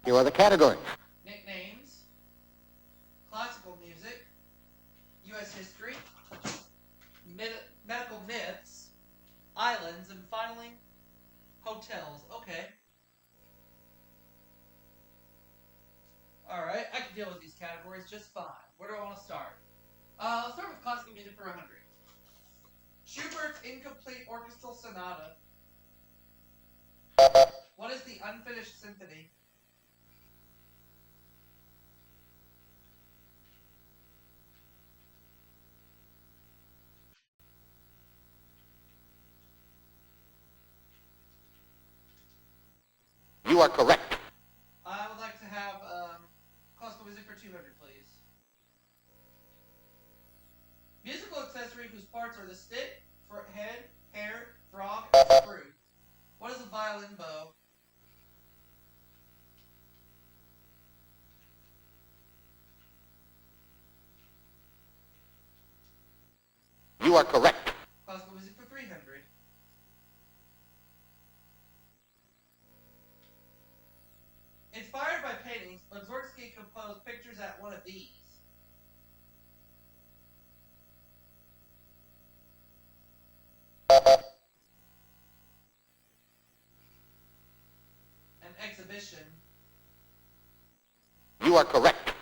Here are the categories. Nicknames, classical music, U.S. history, medical myths, islands, and finally, hotels. Okay. Alright, I can deal with these categories just fine. Where do I want to start? I'll start with classical music for 100. Schubert's Incomplete Orchestral Sonata. What is the Unfinished Symphony? You are correct. I would like to have classical music for 200, please. Musical accessory whose parts are the stick, head, hair, frog, and screw. What is a violin bow? You are correct. Classical music for 300. Inspired by paintings, Mussorgsky composed pictures at one of these. An exhibition. You are correct.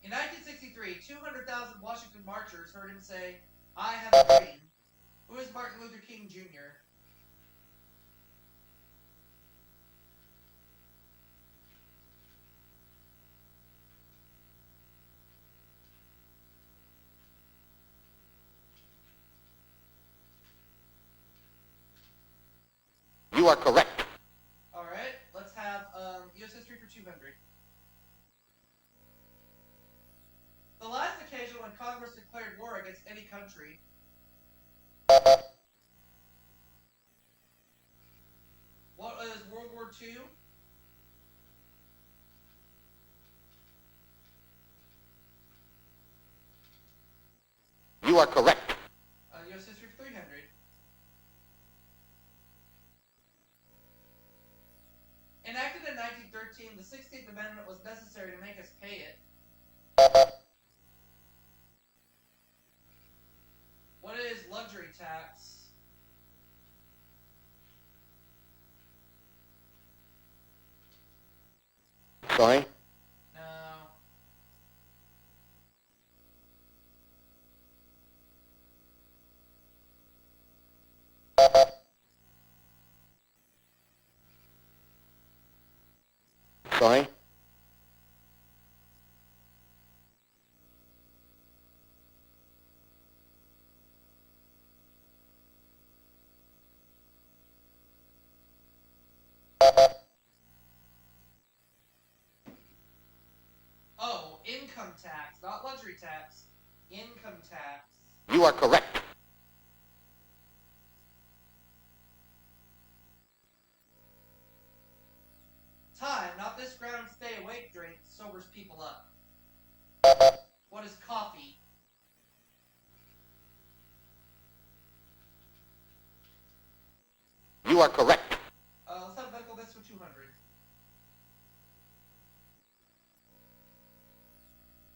In 1963, 200,000 Washington marchers heard him say, "I have a dream." Who is Martin Luther King Jr.? You are correct. Alright, let's have U.S. history for 200. The last occasion when Congress declared war against any country. What is World War II? You are correct. U.S. history for 300. Enacted in 1913, the 16th Amendment was necessary to make us pay it. What is luxury tax? Sorry. No. Sorry. Oh, income tax, not luxury tax. Income tax. You are correct. Time, not this ground stay awake drink, sobers people up. What is coffee? You are correct. Let's have medical myths for 200.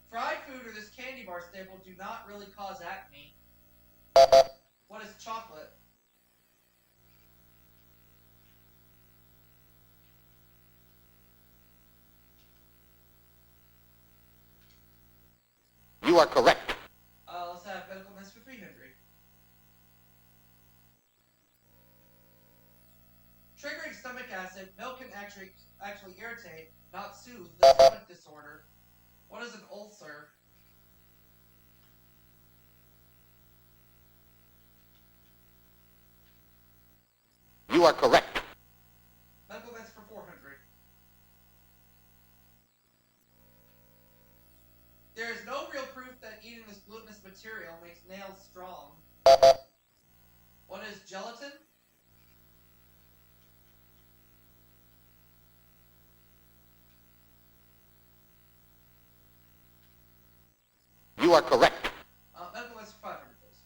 Fried food or this candy bar staple do not really cause acne. What is chocolate? You are correct. Let's have medical myths for 300. Triggering stomach acid, milk can actually irritate, not soothe, the stomach disorder. What is an ulcer? You are correct. Medical myths for 400. There is no real proof that eating this glutinous material makes nails strong. What is gelatin? You are correct. Medical myths for 500, please.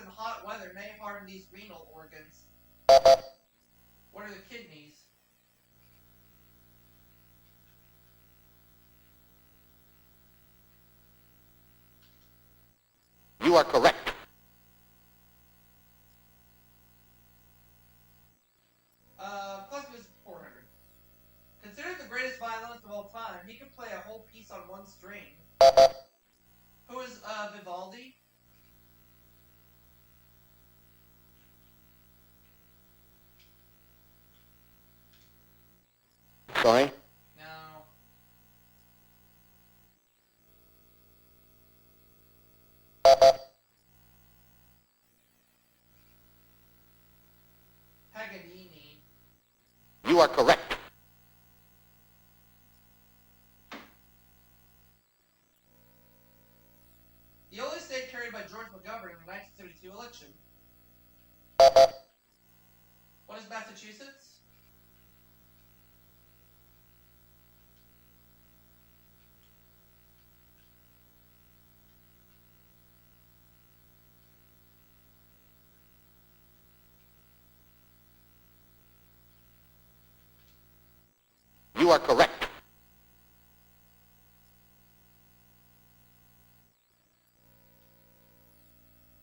in hot weather may harm these renal organs. What are the kidneys? You are correct. Classic is 400. Considered the greatest violinist of all time, he could play a whole piece on one string. Who is Vivaldi? Sorry? No. Paganini. You are correct. The only state carried by George McGovern in the 1972 election. What is Massachusetts? You are correct.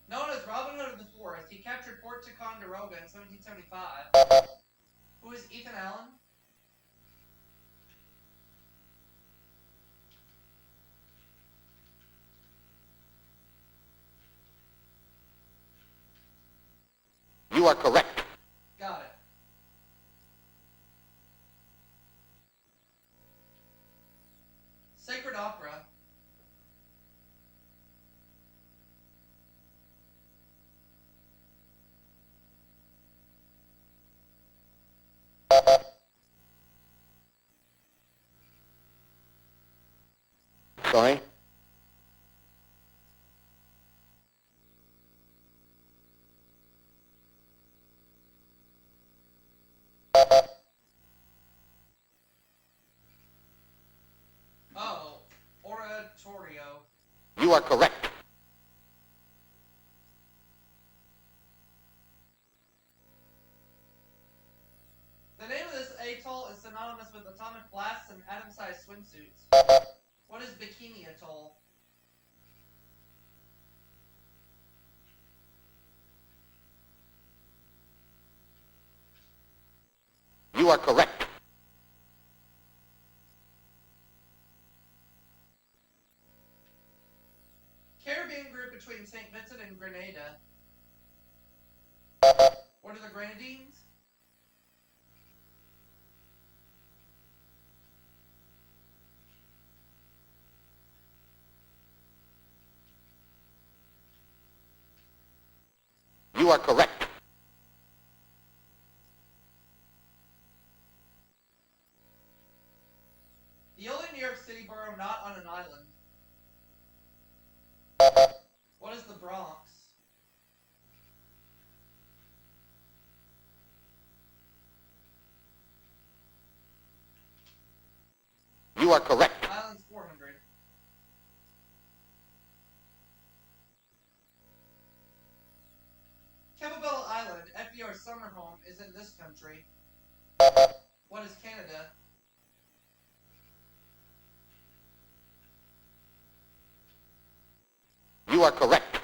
Known as Robin Hood of the Forest, he captured Fort Ticonderoga in 1775. Who is Ethan Allen? You are correct. Got it. Sacred opera. Sorry? Oh, oratorio. You are correct. The name of this atoll is synonymous with atomic blasts and atom-sized swimsuits. What is Bikini Atoll? You are correct. Caribbean group between St. Vincent and Grenada. What are the Grenadines? You are correct. The only New York City borough not on an island. What is the Bronx? You are correct. Island's 400. Campbell Island, FDR's summer home, is in this country. What is Canada? You are correct.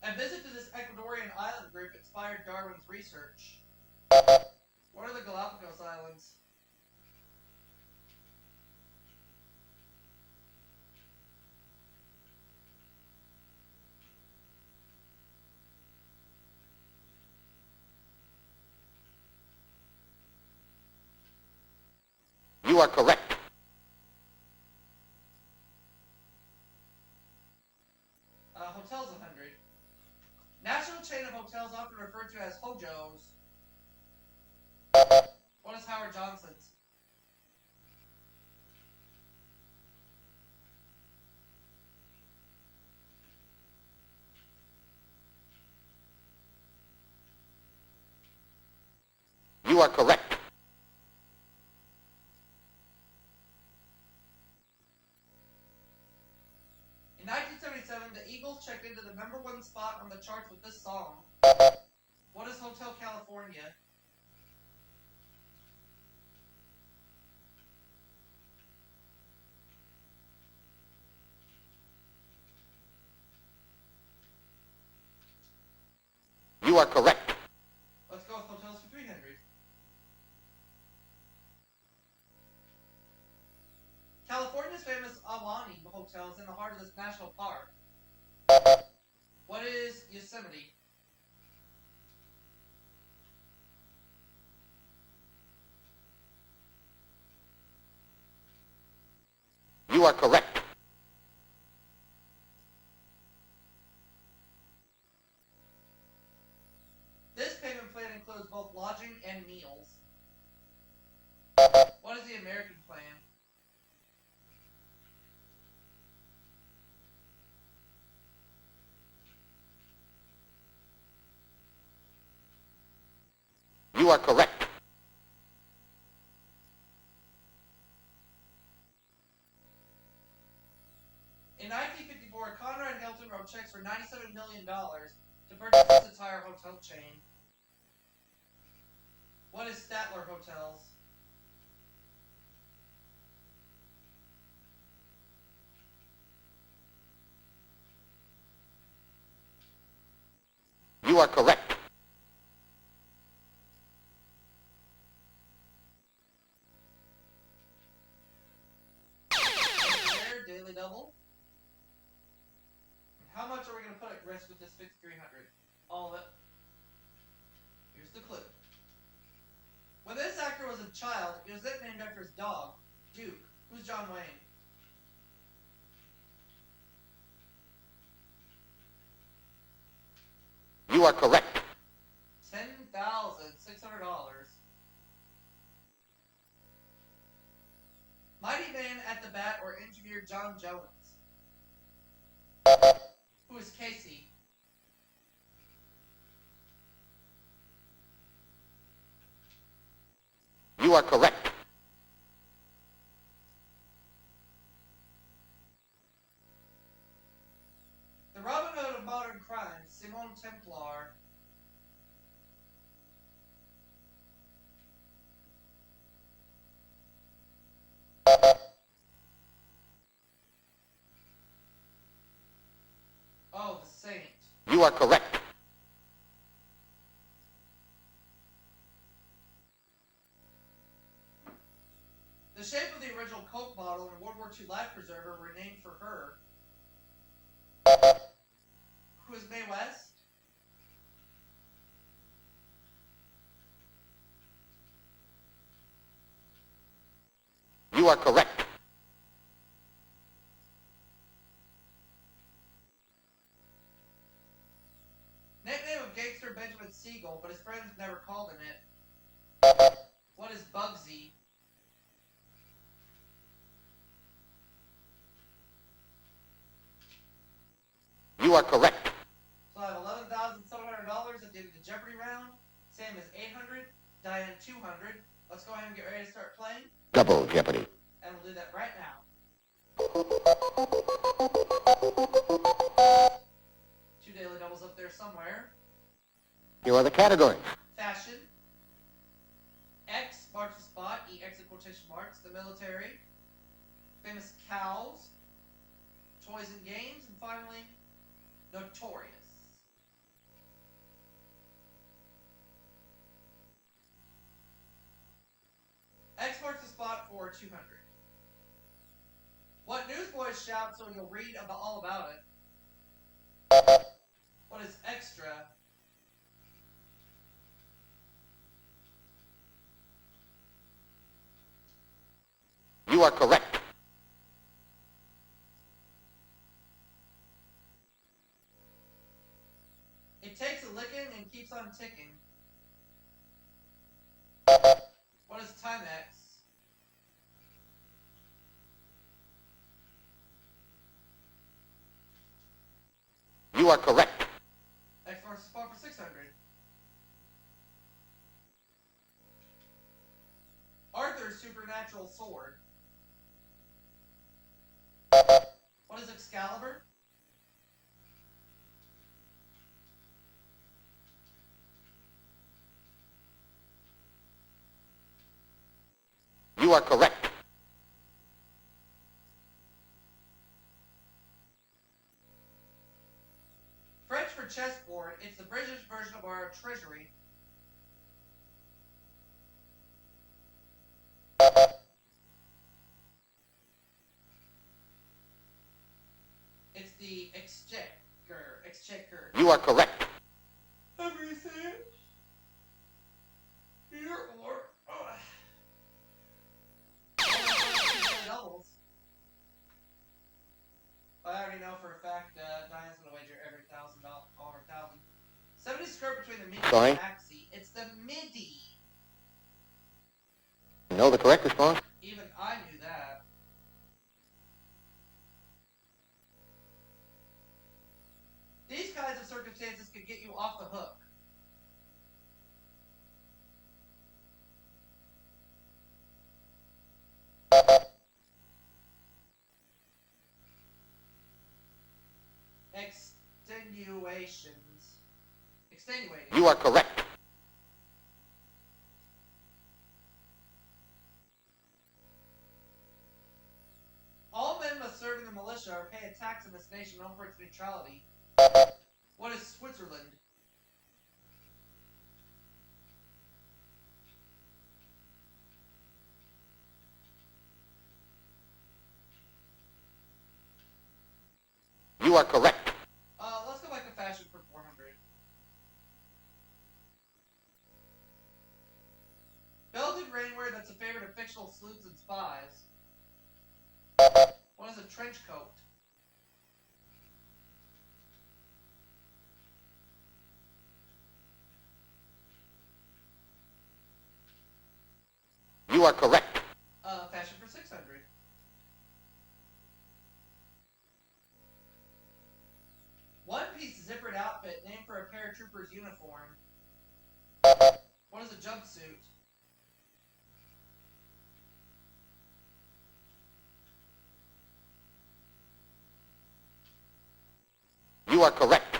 A visit to this Ecuadorian island group inspired Darwin's research. What are the Galapagos Islands? You are correct. Hotels 100. National chain of hotels often referred to as Hojos. What is Howard Johnson's? You are correct. checked into the #1 spot on the charts with this song. What is Hotel California? You are correct. Let's go with hotels for 300. California's famous Ahwahnee Hotel is in the heart of this national park. What is Yosemite? You are correct. This payment plan includes both lodging and meals. What is the American plan? You are correct. In 1954, Conrad Hilton wrote checks for $97 million to purchase this entire hotel chain. What is Statler Hotels? You are correct. Daily double. How much are we going to put at risk with this 5,300? All of it. Here's the clue. When this actor was a child, he was nicknamed after his dog, Duke. Who's John Wayne? You are correct. $10,600. Mighty Man at the bat or engineer John Jones? Who is Casey? You are correct. The Robin Hood of modern crime, Simon Templar. Oh, the Saint. You are correct. The shape of the original Coke bottle and World War II life preserver were named for her. Who is Mae West? You are correct. Nickname of gangster Benjamin Siegel, but his friends never called him it. What is Bugsy? You are correct. So I have $11,700 at the end of the Jeopardy round. Sam is 800, Diane 200. Let's go ahead and get ready to start playing. Double Jeopardy. And we'll do that right now. 2 daily doubles up there somewhere. Here are the categories. Fashion. X marks the spot. EX in quotation marks. The military. Famous cows. Toys and games. And finally, notorious. X marks the spot for 200. What newsboys shout so you'll read about all about it? What is extra? You are correct. It takes a licking and keeps on ticking. What is Timex? You are correct. X marks the spot for 600. Arthur's supernatural sword. What is Excalibur? are correct. French for chessboard. It's the British version of our treasury. It's the exchequer. Exchequer. You are correct. Everything. Either or. Doubles. I already know for a fact Diane's gonna wager every $1,000 over 1,000. 70 skirt between the MIDI Sorry? and the maxi. It's the MIDI. You know the correct response? Even I knew that. These kinds of circumstances could get you off the hook. Extenuations. Extenuating. You are correct. All men must serve in the militia or pay a tax in this nation known for its neutrality. What is Switzerland? You are correct. Let's go back to fashion for 400. Belted rainwear that's a favorite of fictional sleuths and spies. What is a trench coat? You are correct. Fashion for 600. One-piece zippered outfit named for a paratrooper's uniform. What is a jumpsuit? You are correct.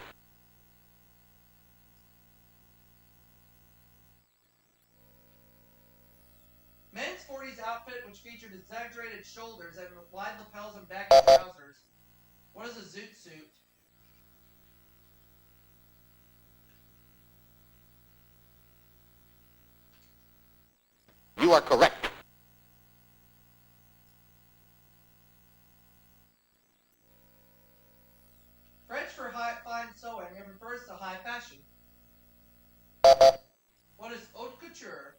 Men's 40s outfit which featured exaggerated shoulders and wide lapels and baggy trousers. What is a zoot suit? You are correct. French for fine sewing and refers to high fashion. What is haute couture?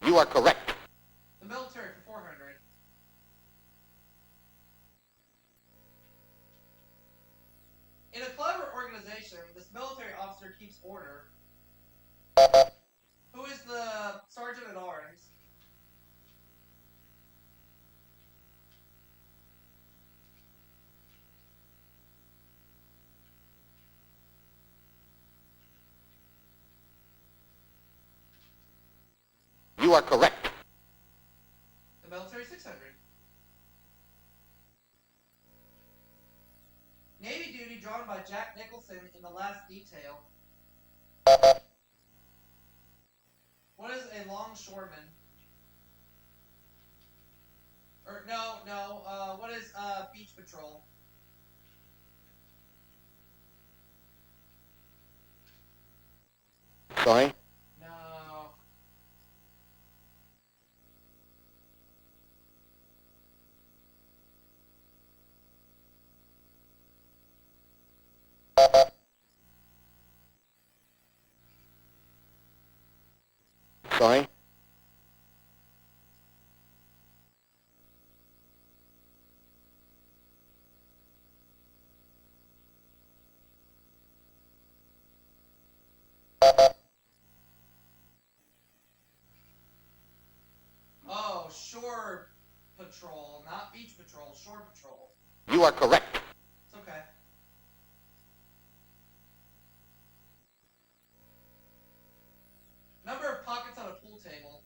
You are correct. The military for 400. In a clever organization, this military officer keeps order. Who is the sergeant at arms? You are correct. The military 600. Navy duty drawn by Jack Nicholson in The Last Detail. What is a longshoreman? Or no, what is beach patrol? Sorry? No. Sorry? Oh, shore patrol, not beach patrol, shore patrol. You are correct. It's okay. Number of pockets on a pool table.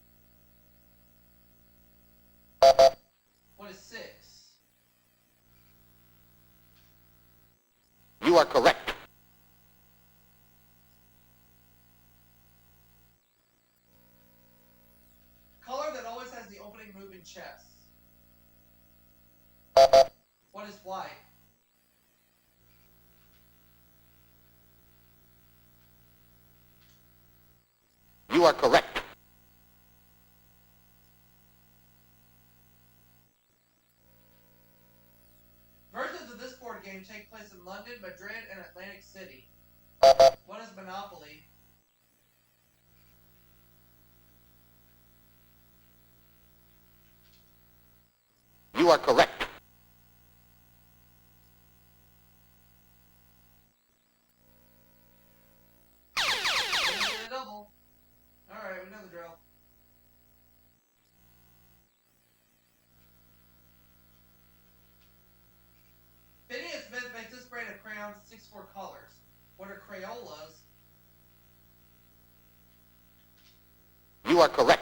What is 6? in chess? What is flight? You are correct. Versions of this board game take place in London, Madrid, and Atlantic City. What is Monopoly? You are correct. A double. Alright, we know the drill. Phineas Smith makes this brand of crayons in 64 colors. What are Crayolas? You are correct.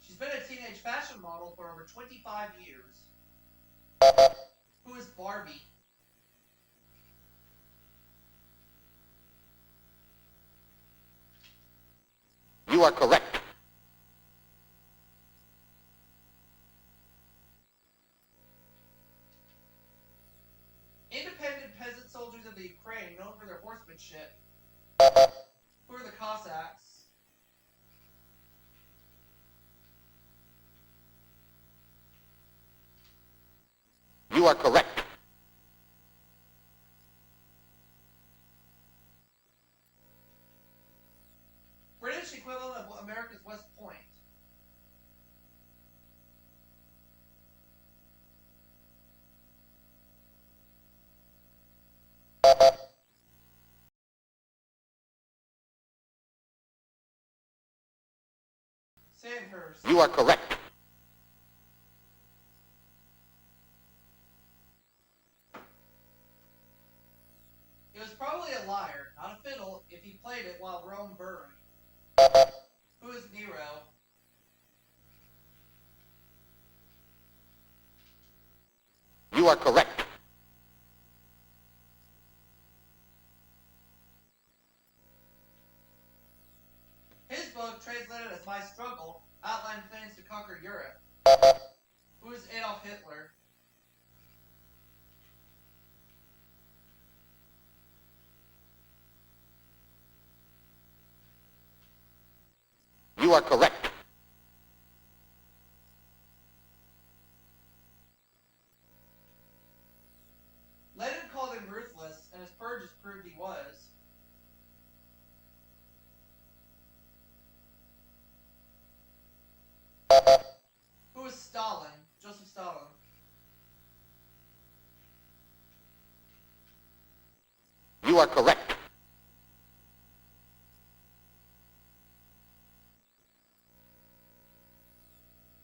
She's been a teenage fashion model for over 25 years. Who is Barbie? You are correct. Independent peasant soldiers of the Ukraine known for their horsemanship. Who are the Cossacks? You are correct. British equivalent of America's West Point. Sandhurst. You are correct. He was probably a lyre, not a fiddle, if he played it while Rome burned. Who is Nero? You are correct. His book, translated as My Struggle, outlined plans to conquer Europe. Who is Adolf Hitler? You are correct. Lenin called him ruthless, and his purges proved he was. Who is Stalin? Joseph Stalin. You are correct.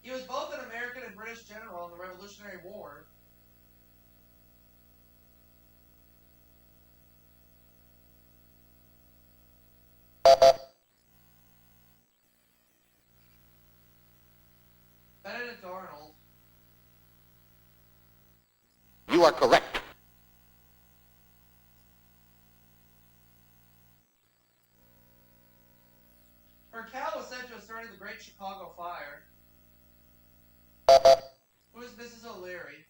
He was both an American and British general in the Revolutionary War. Benedict Arnold. You are correct. Her cow was said to have started the Great Chicago Fire. Who is Mrs. O'Leary?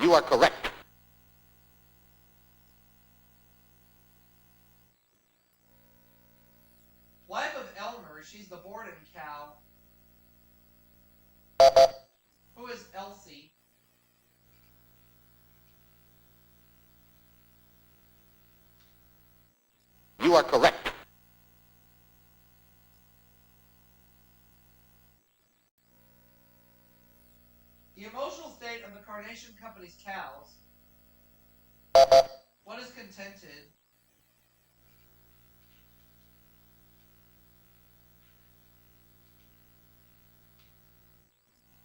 You are correct. Wife of Elmer, she's the Borden cow. Who is Elsie? You are correct. The emotional state of the Carnation Company's cows. What is contented?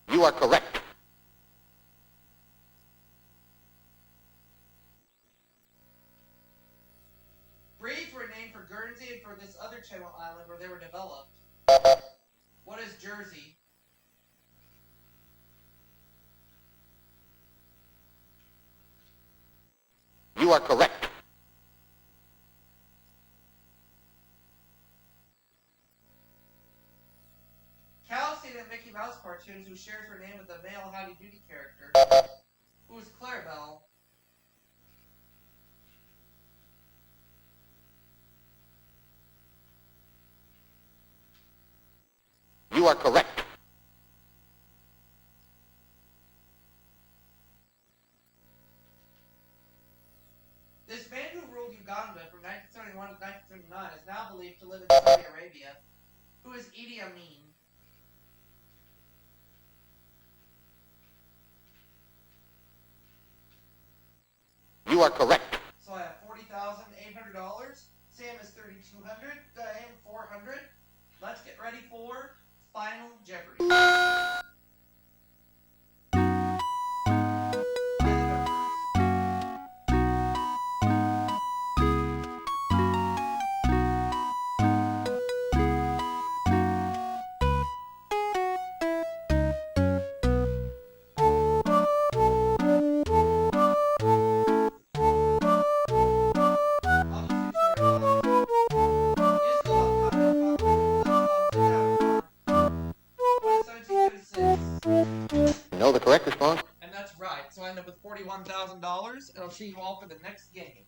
You are correct. Breeds were named for Guernsey and for this other Channel Island where they were developed. What is Jersey? You are correct. Cal stayed in Mickey Mouse cartoons who shares her name with the male Howdy Doody character, who is Clarabelle. You are correct. This man who ruled Uganda from 1971 to 1979 is now believed to live in Saudi Arabia, who is Idi Amin. You are correct. So I have $40,800. Sam is $3,200. Diane $400. Let's get ready for Final Jeopardy. Know the correct response? And that's right. So I end up with $41,000, and I'll see you all for the next game.